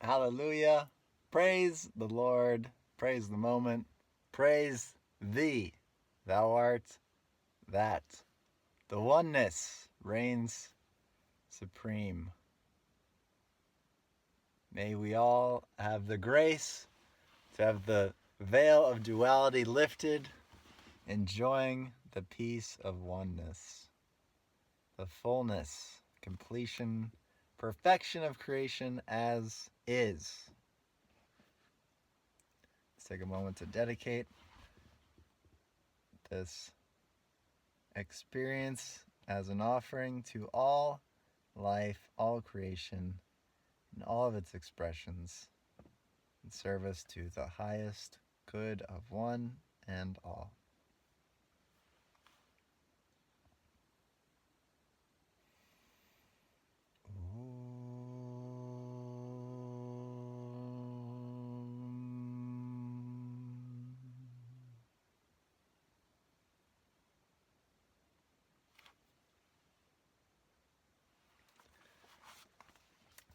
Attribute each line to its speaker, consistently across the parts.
Speaker 1: Hallelujah. Praise the Lord. Praise the moment. Praise thee. Thou art that. The oneness reigns supreme. May we all have the grace to have the veil of duality lifted, enjoying the peace of oneness, the fullness, completion, perfection of creation as is. Let's take a moment to dedicate this experience as an offering to all life, all creation, and all of its expressions in service to the highest good of one and all.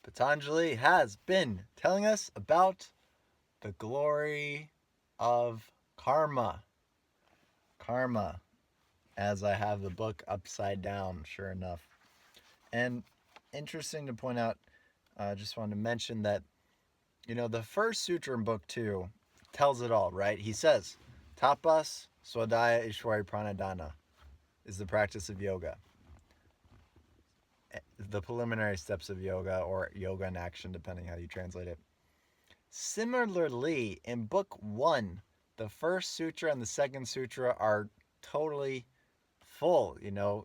Speaker 1: Patanjali has been telling us about the glory of karma. Karma, as I have the book upside down, sure enough. And interesting to point out, I just wanted to mention that, the first sutra in book 2 tells it all, right? He says, tapas, swadhyaya, ishwari, pranadhana is the practice of yoga. The preliminary steps of yoga, or yoga in action, depending how you translate it. Similarly, in book 1, the first sutra and the second sutra are totally full.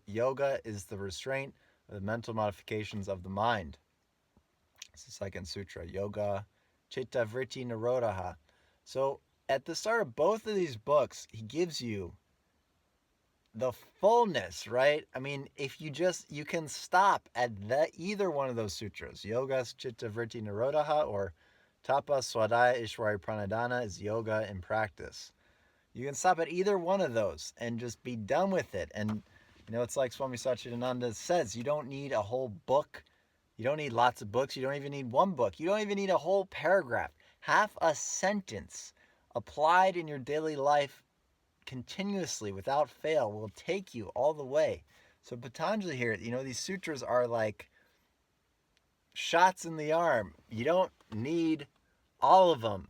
Speaker 1: Yoga is the restraint of the mental modifications of the mind. It's the second sutra, Yoga Chitta Vritti Nirodha. So at the start of both of these books, he gives you the fullness, right? I mean, if you can stop at either one of those sutras. Yoga Chitta Vritti Nirodha, or Tapas Swadhyaya Ishwari Pranadhana is yoga in practice. You can stop at either one of those and just be done with it. And, it's like Swami Satchidananda says, you don't need a whole book. You don't need lots of books. You don't even need one book. You don't even need a whole paragraph. Half a sentence applied in your daily life continuously without fail will take you all the way. So Patanjali here, these sutras are like shots in the arm. You don't need all of them.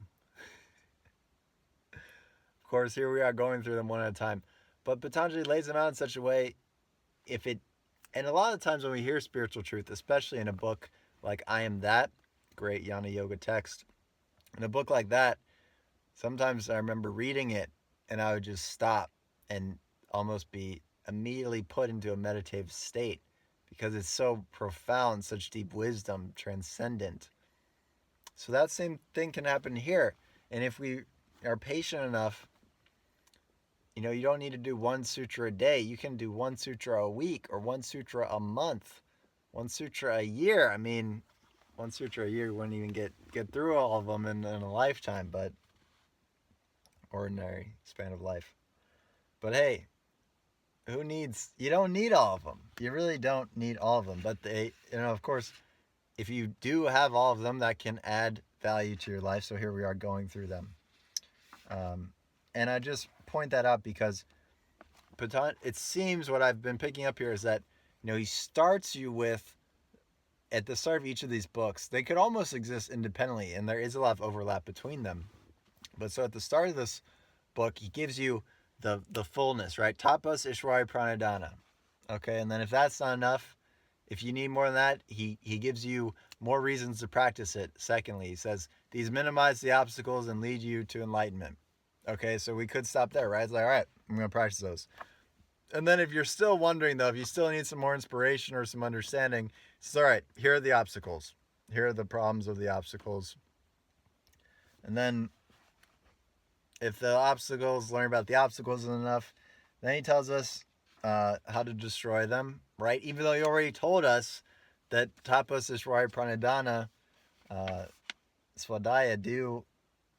Speaker 1: Of course, here we are going through them one at a time. But Patanjali lays them out in such a way, and a lot of times when we hear spiritual truth, especially in a book like I Am That, great Jnana Yoga text, in a book like that, sometimes I remember reading it and I would just stop and almost be immediately put into a meditative state because it's so profound, such deep wisdom, transcendent. So that same thing can happen here. And if we are patient enough, you don't need to do one sutra a day. You can do one sutra a week, or one sutra a month, one sutra a year. I mean, one sutra a year wouldn't even get through all of them in a lifetime, but ordinary span of life. But hey, you don't need all of them. You really don't need all of them. But of course, if you do have all of them, that can add value to your life. So here we are going through them. And I just point that out because it seems what I've been picking up here is that, he starts you with, at the start of each of these books, they could almost exist independently, and there is a lot of overlap between them. But so at the start of this book, he gives you the fullness, right? Tapas, Ishwari, Pranadhana. Okay, and then if that's not enough, if you need more than that, he gives you more reasons to practice it. Secondly, he says, these minimize the obstacles and lead you to enlightenment. Okay, so we could stop there, right? It's like, all right, I'm going to practice those. And then if you're still wondering, though, if you still need some more inspiration or some understanding, it's all right, here are the obstacles. Here are the problems of the obstacles. And then if the obstacles, learn about the obstacles isn't enough, then he tells us how to destroy them, right? Even though he already told us that tapas, ishwari, pranadhana, swadhyaya do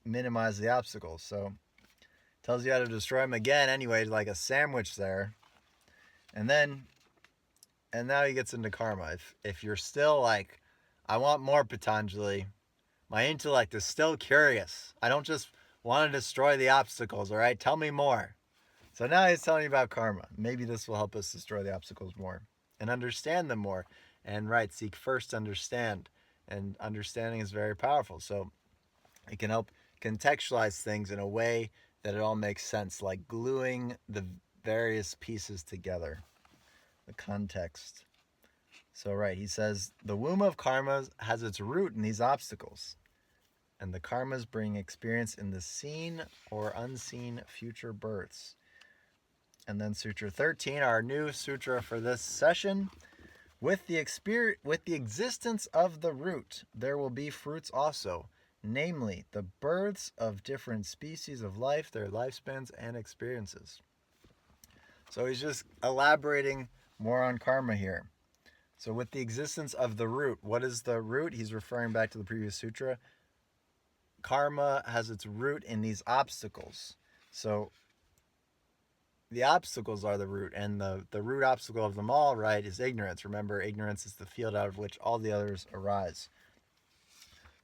Speaker 1: minimize the obstacles. So tells you how to destroy them again anyway, like a sandwich there. And now he gets into karma. If you're still like, I want more Patanjali, My intellect is still curious. I don't just want to destroy the obstacles, all right? Tell me more. So now he's telling you about karma. Maybe this will help us destroy the obstacles more and understand them more. And right, seek first to understand. And understanding is very powerful. So it can help contextualize things in a way that it all makes sense, like gluing the various pieces together, the context. So, right, he says the womb of karma has its root in these obstacles, and the karmas bring experience in the seen or unseen future births. And then Sutra 13, our new sutra for this session. With the existence of the root, there will be fruits also, namely the births of different species of life, their lifespans and experiences. So he's just elaborating more on karma here. So with the existence of the root, what is the root? He's referring back to the previous sutra. Karma has its root in these obstacles. So the obstacles are the root, and the root obstacle of them all, right, is ignorance. Remember, ignorance is the field out of which all the others arise.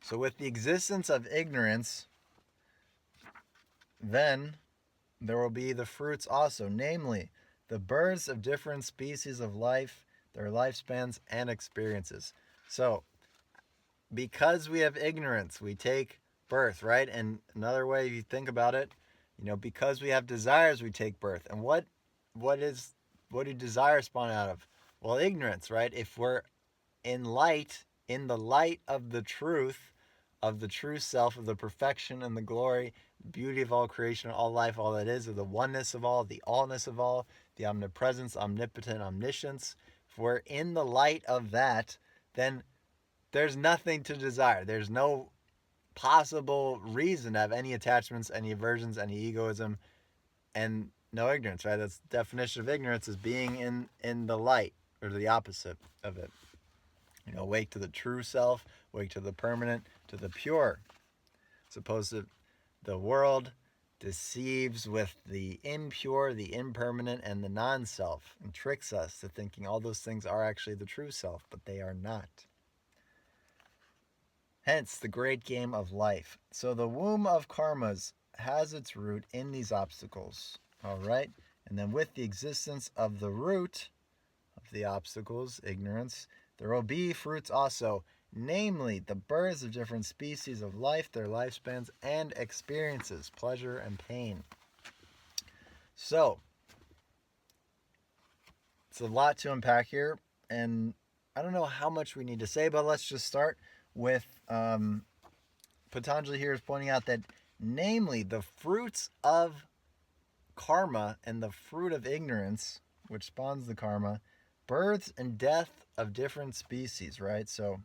Speaker 1: So with the existence of ignorance, then there will be the fruits also, namely the births of different species of life, their lifespans and experiences. So because we have ignorance, we take birth, right? And another way you think about it, because we have desires, we take birth. And what do desires spawn out of? Well, ignorance, right? If we're in the light of the truth, of the true self, of the perfection and the glory, beauty of all creation, all life, all that is, of the oneness of all, the allness of all, the omnipresence, omnipotent, omniscience. If we're in the light of that, then there's nothing to desire. There's no possible reason to have any attachments, any aversions, any egoism, and no ignorance, right? That's the definition of ignorance, is being in the light, or the opposite of it. Awake to the true self, awake to the permanent, to the pure. Suppose that the world deceives with the impure, the impermanent, and the non-self, and tricks us to thinking all those things are actually the true self, but they are not. Hence, the great game of life. So the womb of karmas has its root in these obstacles. All right? And then with the existence of the root of the obstacles, ignorance, there will be fruits also, namely the births of different species of life, their lifespans and experiences, pleasure and pain. So, it's a lot to unpack here, and I don't know how much we need to say, but let's just start with Patanjali here is pointing out that, namely, the fruits of karma and the fruit of ignorance, which spawns the karma, births and death of different species, right? So,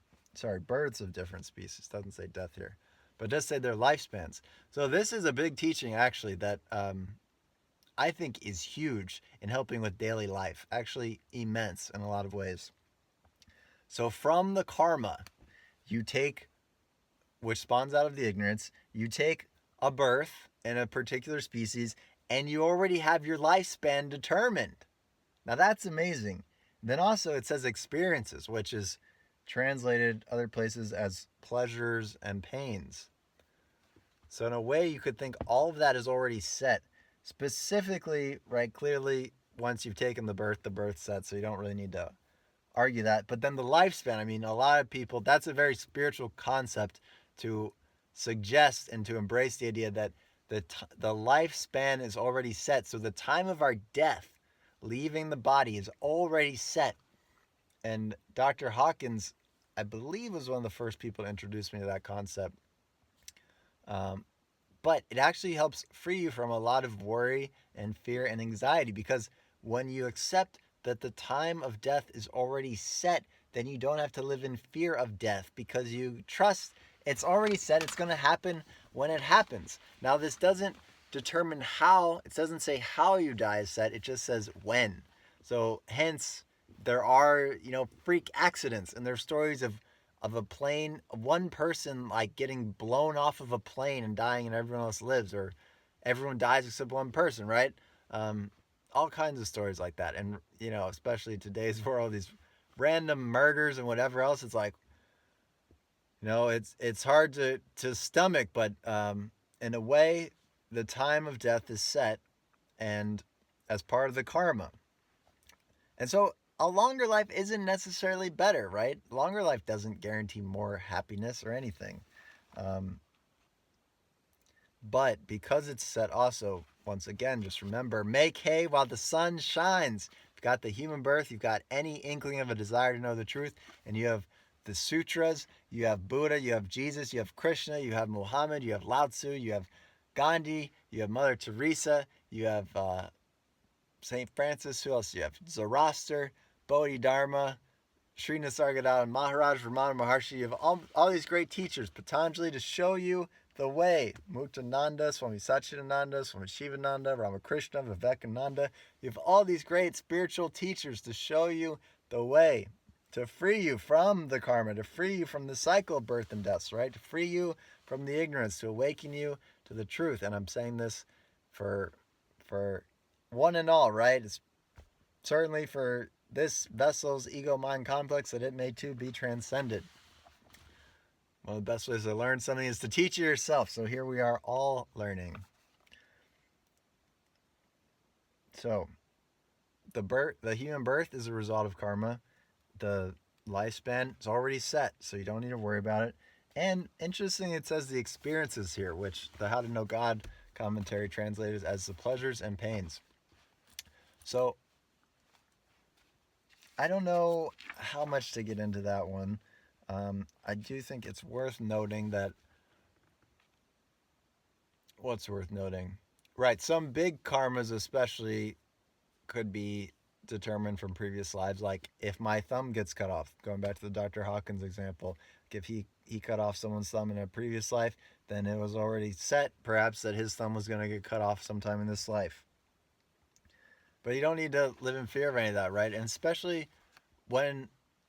Speaker 1: births of different species. Doesn't say death here, but does say their lifespans. So this is a big teaching, actually, that I think is huge in helping with daily life. Actually, immense in a lot of ways. So from the karma, you take, which spawns out of the ignorance, you take a birth in a particular species, and you already have your lifespan determined. Now that's amazing. Then also it says experiences, which is translated other places as pleasures and pains. So in a way, you could think all of that is already set. Specifically, right, clearly, once you've taken the birth's set, so you don't really need to argue that. But then the lifespan, I mean, a lot of people, that's a very spiritual concept to suggest and to embrace the idea that the lifespan is already set. So the time of our death, leaving the body, is already set. And Dr. Hawkins, I believe, was one of the first people to introduce me to that concept. But it actually helps free you from a lot of worry and fear and anxiety, because when you accept that the time of death is already set, then you don't have to live in fear of death, because you trust it's already set. It's going to happen when it happens. Now, this doesn't determine how. It doesn't say how you die is set. It just says when. So hence, there are, freak accidents, and there's stories of a plane, one person like getting blown off of a plane and dying, and everyone else lives, or everyone dies except one person, right? All kinds of stories like that. And especially today's world, these random murders and whatever else, it's like, It's hard to stomach, but in a way, the time of death is set, and as part of the karma. And so a longer life isn't necessarily better, right? Longer life doesn't guarantee more happiness or anything. Um, but because it's set also, once again, just remember, make hay while the sun shines. You've got the human birth, you've got any inkling of a desire to know the truth, and you have the sutras, you have Buddha, you have Jesus, you have Krishna, you have Muhammad, you have Lao Tzu, you have Gandhi, you have Mother Teresa, you have St. Francis, who else do you have? Zoroaster, Bodhidharma, Sri Nisargadatta, Maharaj, Ramana Maharshi. You have all these great teachers, Patanjali, to show you the way. Muktananda, Swami Satchidananda, Swami Shivananda, Ramakrishna, Vivekananda. You have all these great spiritual teachers to show you the way, to free you from the karma, to free you from the cycle of birth and deaths, right? To free you from the ignorance, to awaken you to the truth. And I'm saying this for one and all, right? It's certainly for this vessel's ego mind complex that it may too be transcended. One of the best ways to learn something is to teach it yourself. So here we are all learning. So the human birth is a result of karma. The lifespan is already set, so you don't need to worry about it. And interesting, it says the experiences here, which the How to Know God commentary translated as the pleasures and pains. So I don't know how much to get into that one. I do think it's worth noting that. What's worth noting? Right, some big karmas, especially, could be determined from previous lives. Like if my thumb gets cut off, going back to the Dr. Hawkins example, if he cut off someone's thumb in a previous life, then it was already set, perhaps, that his thumb was going to get cut off sometime in this life. But you don't need to live in fear of any of that, right? And especially when,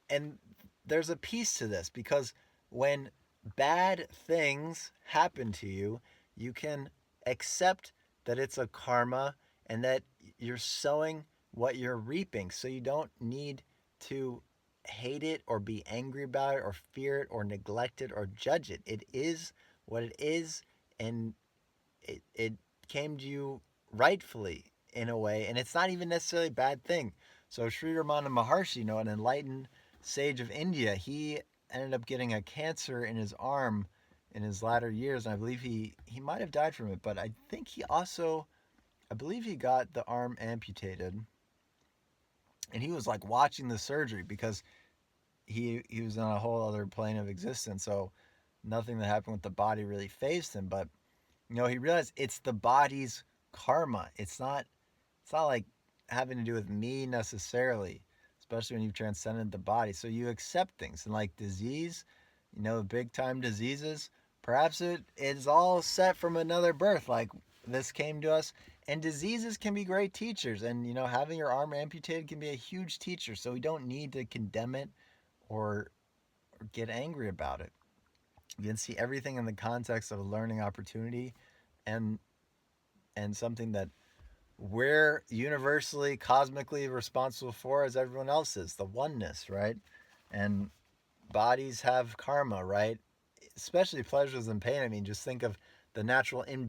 Speaker 1: and there's a piece to this, because when bad things happen to you, you can accept that it's a karma and that you're sowing what you're reaping. So you don't need to hate it or be angry about it or fear it or neglect it or judge it. It is what it is, and it came to you rightfully in a way, and it's not even necessarily a bad thing. So Sri Ramana Maharshi, an enlightened sage of India, he ended up getting a cancer in his arm in his latter years, and I believe he might have died from it, but I think I believe he got the arm amputated, and he was like watching the surgery because he was on a whole other plane of existence, so nothing that happened with the body really phased him. But he realized it's the body's karma. It's not like having to do with me necessarily, especially when you've transcended the body. So you accept things, and like disease, big time diseases, perhaps it is all set from another birth. Like this came to us, and diseases can be great teachers, and having your arm amputated can be a huge teacher. So we don't need to condemn it or get angry about it. You can see everything in the context of a learning opportunity, and something that we're universally, cosmically responsible for as everyone else is, the oneness, right? And bodies have karma, right? Especially pleasures and pain. I mean, just think of the natural in